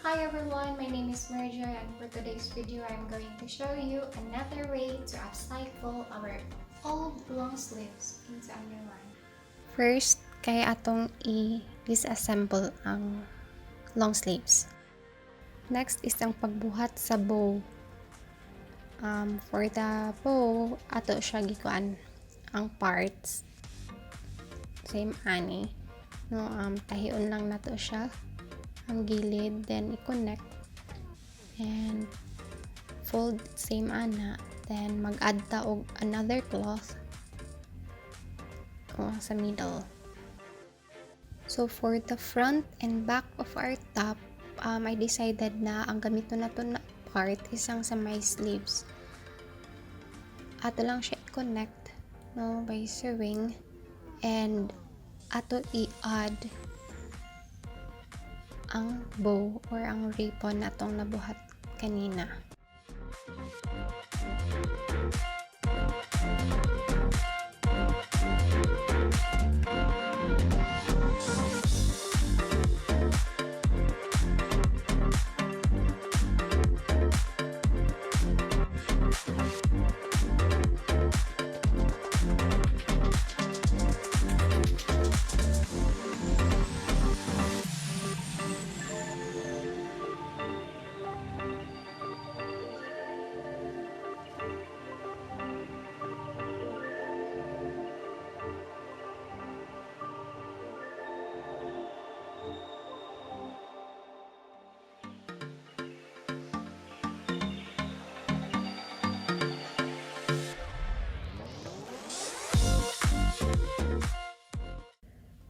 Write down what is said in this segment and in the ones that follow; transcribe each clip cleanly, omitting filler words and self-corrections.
Hi everyone, my name is Merja and for today's video I'm going to show you another way to upcycle our old long sleeves into a new one. First, kaya atong i-disassemble ang long sleeves. Next is ang pagbuhat sa bow. For the bow, ato siya gikuan ang parts. Same ani. No, tahion lang nato siya ang gilid, then i-connect and fold same ana, then mag-add ta og another cloth sa middle. So for the front and back of our top, I decided na ang gamito nato na part isang sa my sleeves. Ato lang siya i-connect no by sewing and ato i-add ang bow or ang ribbon natong nabuhat kanina.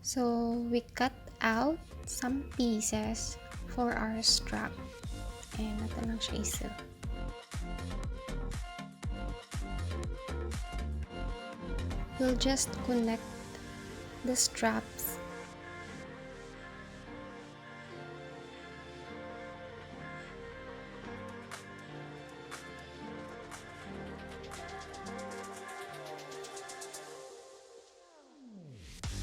So we cut out some pieces for our strap and nato lang siya isew. We'll just connect the straps.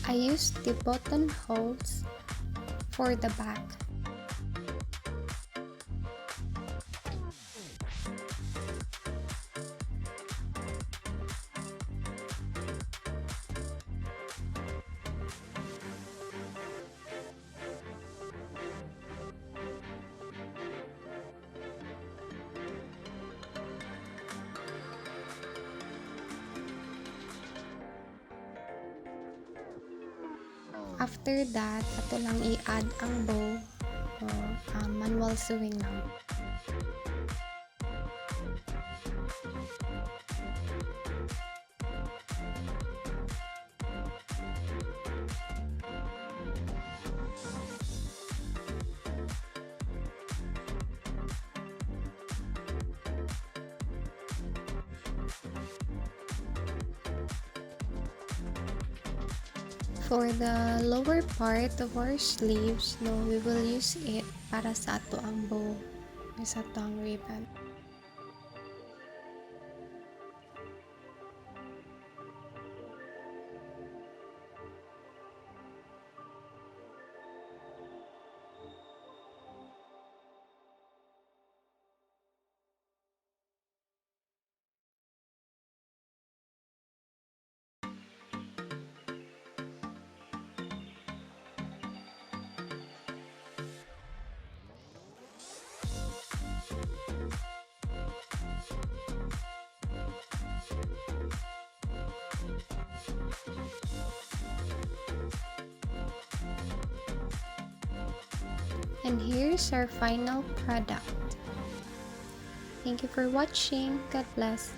I used the button holes for the back. After that, ato lang i-add ang bow o manual sewing lang. For the lower part of our sleeves, we will use it para sa ato ang bow, sa ato ang ribbon. And here's our final product. Thank you for watching. God bless.